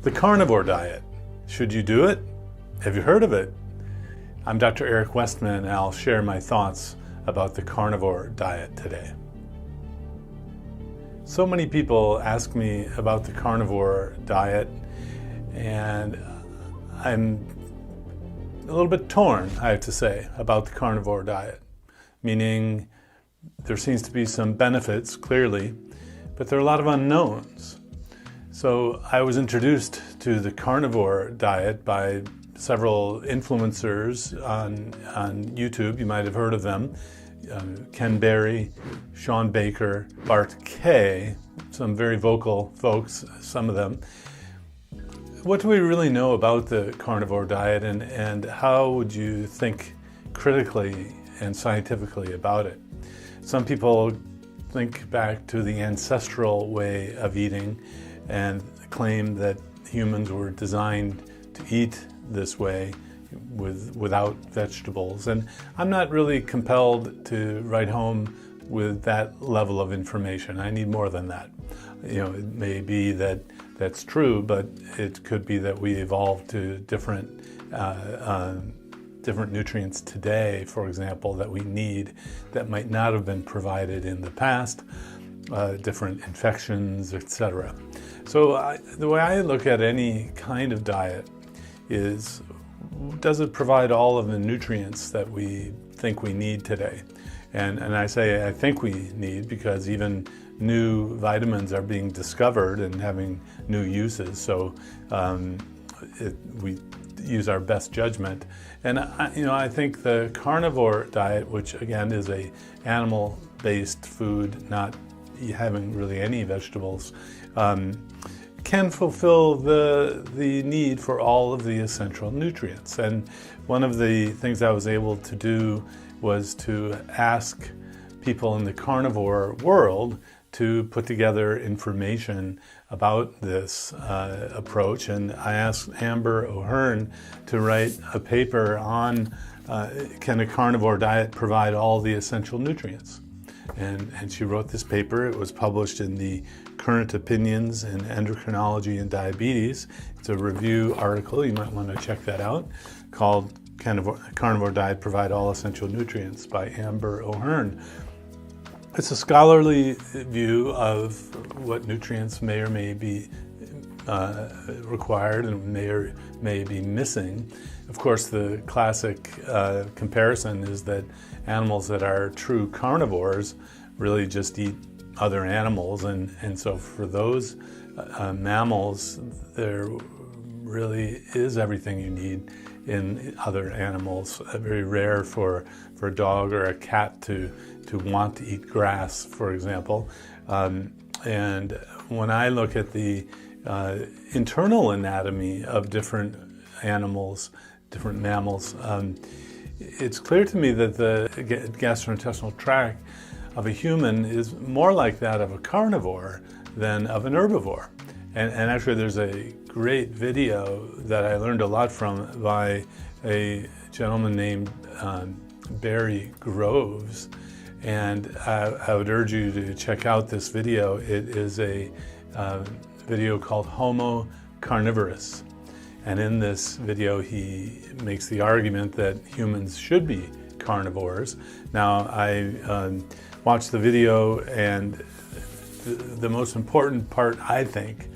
The carnivore diet. Should you do it? Have you heard of it? I'm Dr. Eric Westman, and I'll share my thoughts about the carnivore diet today. So many people ask me about the carnivore diet, and I'm a little bit torn, I have to say, about the carnivore diet, meaning there seems to be some benefits, clearly, but there are a lot of unknowns. So I was introduced to the carnivore diet by several influencers on YouTube. You might have heard of them. Ken Berry, Sean Baker, Bart Kay, some very vocal folks, some of them. What do we really know about the carnivore diet, and how would you think critically and scientifically about it? Some people think back to the ancestral way of eating and claim that humans were designed to eat this way without vegetables. And I'm not really compelled to write home with that level of information. I need more than that. It may be that that's true, but it could be that we evolved to different nutrients today, for example, that we need that might not have been provided in the past, different infections, etc. So the way I look at any kind of diet is, does it provide all of the nutrients that we think we need today? And I say I think we need, because even new vitamins are being discovered and having new uses. So we use our best judgment. And I think the carnivore diet, which again is a animal-based food, not having really any vegetables, can fulfill the need for all of the essential nutrients. And one of the things I was able to do was to ask people in the carnivore world to put together information about this approach. And I asked Amber O'Hearn to write a paper on can a carnivore diet provide all the essential nutrients? And she wrote this paper. It was published in the Current Opinions in Endocrinology and Diabetes. It's a review article. You might want to check that out, called Carnivore Diet Provide All Essential Nutrients by Amber O'Hearn. It's a scholarly view of what nutrients may or may be required and may or may be missing. Of course, the classic comparison is that animals that are true carnivores really just eat other animals, and so for those mammals, there really is everything you need in other animals. Very rare for a dog or a cat to want to eat grass, for example. And when I look at the internal anatomy of different animals, different mammals, it's clear to me that the gastrointestinal tract of a human is more like that of a carnivore than of an herbivore. And actually there's a great video that I learned a lot from by a gentleman named Barry Groves. And I would urge you to check out this video. It is a video called Homo Carnivorous. And in this video, he makes the argument that humans should be carnivores. Now, I watched the video, and the most important part, I think,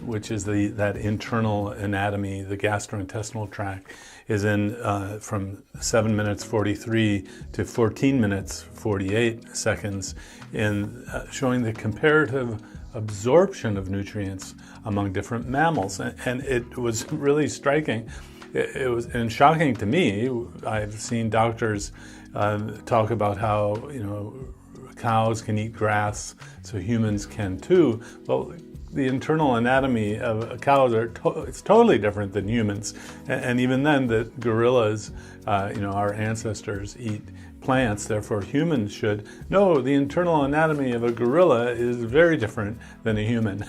which is that internal anatomy, the gastrointestinal tract, is in from 7 minutes 43 to 14 minutes 48 seconds in showing the comparative absorption of nutrients among different mammals. And it was really striking. It was shocking to me. I've seen doctors talk about how cows can eat grass, so humans can too. Well, the internal anatomy of cows it's totally different than humans, and even then, the gorillas, our ancestors, eat plants. Therefore, humans should. No, the internal anatomy of a gorilla is very different than a human.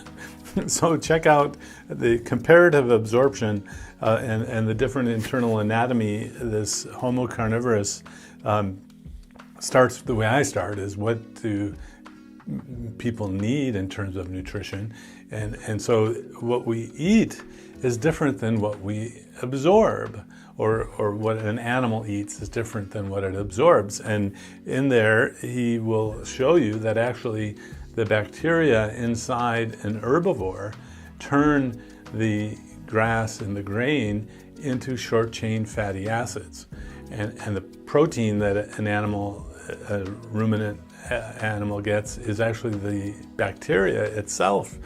So check out the comparative absorption and the different internal anatomy. This Homo carnivorous starts the way I start, is what do people need in terms of nutrition. And so what we eat is different than what we absorb, or what an animal eats is different than what it absorbs. And in there, he will show you that actually the bacteria inside an herbivore turn the grass and the grain into short-chain fatty acids. And the protein that an animal, a ruminant animal gets, is actually the bacteria itself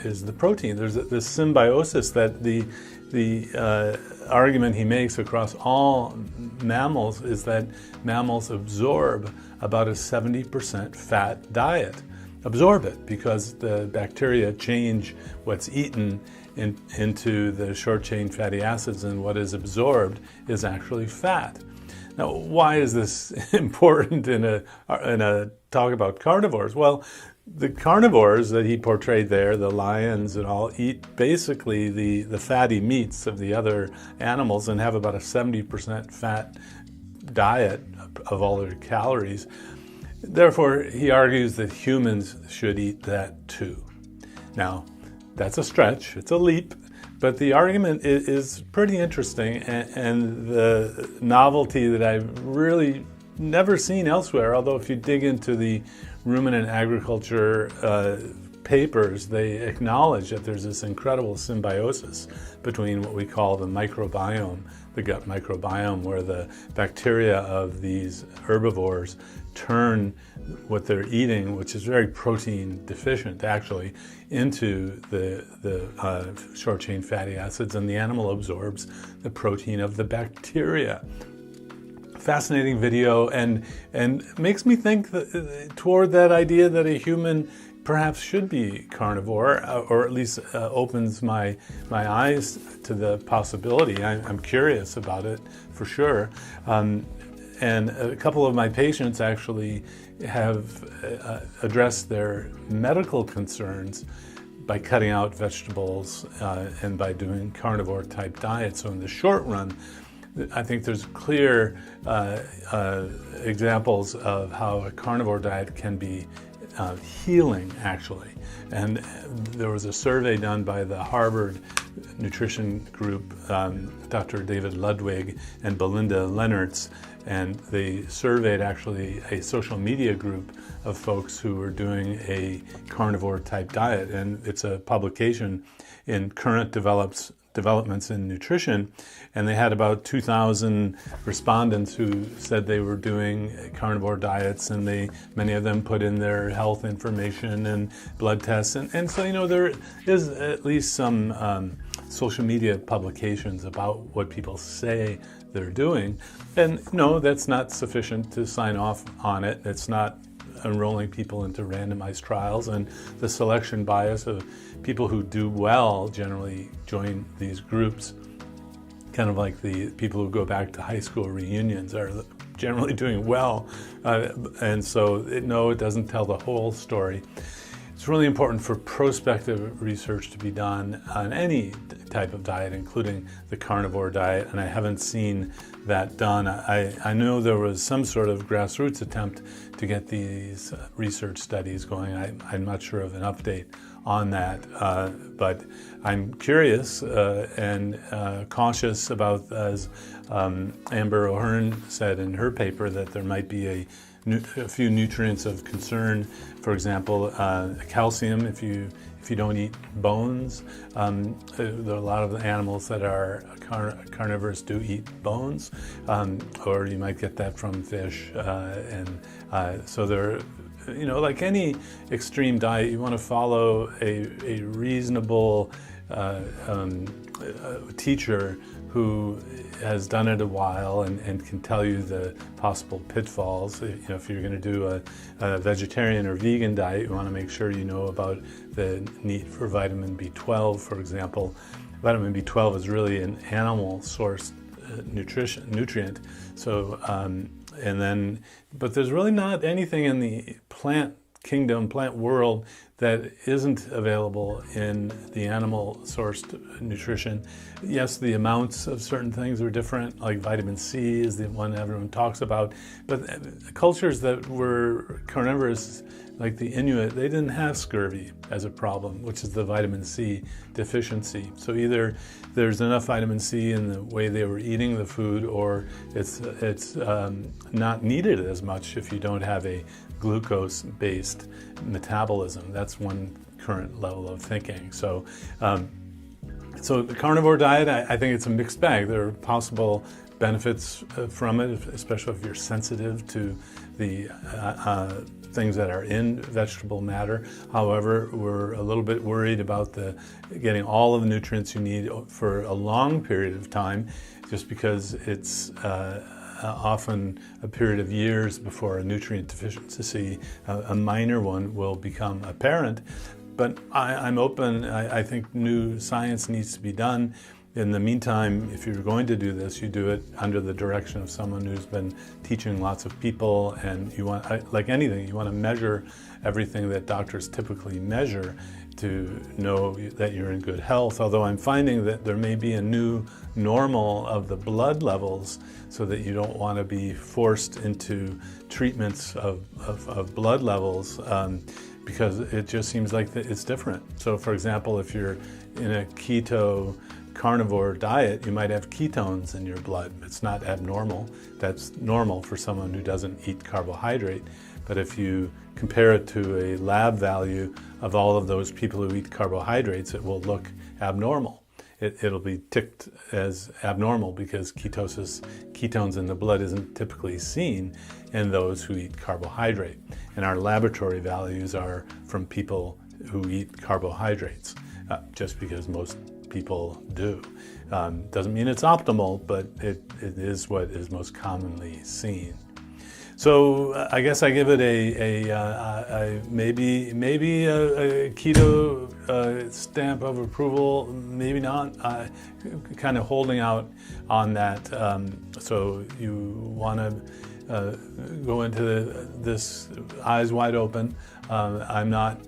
is the protein. There's this symbiosis that the argument he makes across all mammals is that mammals absorb about a 70% fat diet. Absorb it because the bacteria change what's eaten into the short-chain fatty acids, and what is absorbed is actually fat. Now, why is this important in a talk about carnivores? Well, the carnivores that he portrayed there, the lions and all, eat basically the fatty meats of the other animals and have about a 70% fat diet of all their calories. Therefore, he argues that humans should eat that too. Now, that's a stretch, it's a leap, but the argument is pretty interesting, and the novelty that I've really never seen elsewhere, although if you dig into the ruminant agriculture papers, they acknowledge that there's this incredible symbiosis between what we call the microbiome, the gut microbiome, where the bacteria of these herbivores turn what they're eating, which is very protein deficient actually, into the short-chain fatty acids, and the animal absorbs the protein of the bacteria. Fascinating video, and makes me think toward that idea that a human perhaps should be carnivore, or at least opens my eyes to the possibility. I'm curious about it for sure. And a couple of my patients actually have addressed their medical concerns by cutting out vegetables and by doing carnivore type diets. So in the short run, I think there's clear examples of how a carnivore diet can be healing, actually. And there was a survey done by the Harvard nutrition group, Dr. David Ludwig and Belinda Lennertz, and they surveyed actually a social media group of folks who were doing a carnivore type diet. And it's a publication in Current Developments in Nutrition, and they had about 2,000 respondents who said they were doing carnivore diets, and many of them put in their health information and blood tests, and so there is at least some social media publications about what people say they're doing, and no, that's not sufficient to sign off on it. It's not enrolling people into randomized trials, and the selection bias of people who do well generally join these groups, kind of like the people who go back to high school reunions are generally doing well, and so it doesn't tell the whole story. It's really important for prospective research to be done on any type of diet, including the carnivore diet, and I haven't seen that done. I know there was some sort of grassroots attempt to get these research studies going. I'm not sure of an update on that, but I'm curious and cautious about, as Amber O'Hearn said in her paper, that there might be a few nutrients of concern. For example, calcium, if you don't eat bones. There are a lot of animals that are carnivores do eat bones, or you might get that from fish. So there, like any extreme diet, you want to follow a reasonable teacher who has done it a while and can tell you the possible pitfalls. If you're going to do a vegetarian or vegan diet, you want to make sure you know about the need for vitamin B12, for example. Vitamin B12 is really an animal-sourced nutrient. So, but there's really not anything in the plant kingdom, plant world that isn't available in the animal-sourced nutrition. Yes, the amounts of certain things are different, like vitamin C is the one everyone talks about, but cultures that were carnivorous, like the Inuit, they didn't have scurvy as a problem, which is the vitamin C deficiency. So either there's enough vitamin C in the way they were eating the food, or it's not needed as much if you don't have a glucose-based metabolism. That's one current level of thinking. So the carnivore diet, I think it's a mixed bag. There are possible benefits from it, especially if you're sensitive to the things that are in vegetable matter. However, we're a little bit worried about getting all of the nutrients you need for a long period of time, just because it's often a period of years before a nutrient deficiency, a minor one, will become apparent. But I'm open. I think new science needs to be done. In the meantime, if you're going to do this, you do it under the direction of someone who's been teaching lots of people, and you want, like anything, you want to measure everything that doctors typically measure to know that you're in good health. Although I'm finding that there may be a new normal of the blood levels, so that you don't want to be forced into treatments of blood levels, because it just seems like it's different. So for example, if you're in a keto carnivore diet, you might have ketones in your blood. It's not abnormal. That's normal for someone who doesn't eat carbohydrate. But if you compare it to a lab value of all of those people who eat carbohydrates, it will look abnormal. It'll be ticked as abnormal because ketones in the blood isn't typically seen in those who eat carbohydrate. And our laboratory values are from people who eat carbohydrates, just because most people do. Doesn't mean it's optimal, but it is what is most commonly seen. So I guess I give it maybe a keto stamp of approval, maybe not. Kind of holding out on that. So you want to go into this eyes wide open. I'm not,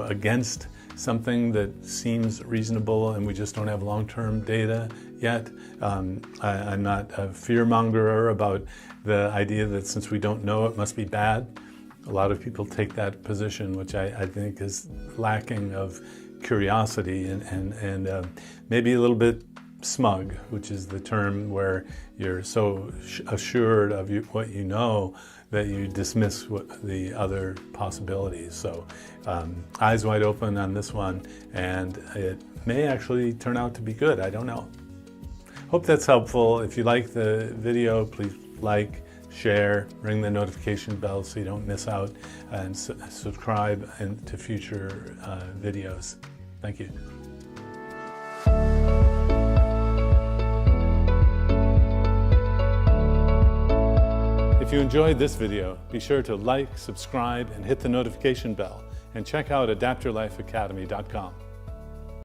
against something that seems reasonable, and we just don't have long-term data yet. I'm not a fear-mongerer about the idea that since we don't know, it must be bad. A lot of people take that position, which I think is lacking of curiosity and maybe a little bit smug, which is the term where you're so assured of what you know that you dismiss the other possibilities. So eyes wide open on this one, and it may actually turn out to be good. I don't know. Hope that's helpful. If you like the video, please like, share, ring the notification bell so you don't miss out, and subscribe to future videos. Thank you. If you enjoyed this video, be sure to like, subscribe, and hit the notification bell, and check out adaptyourlifeacademy.com.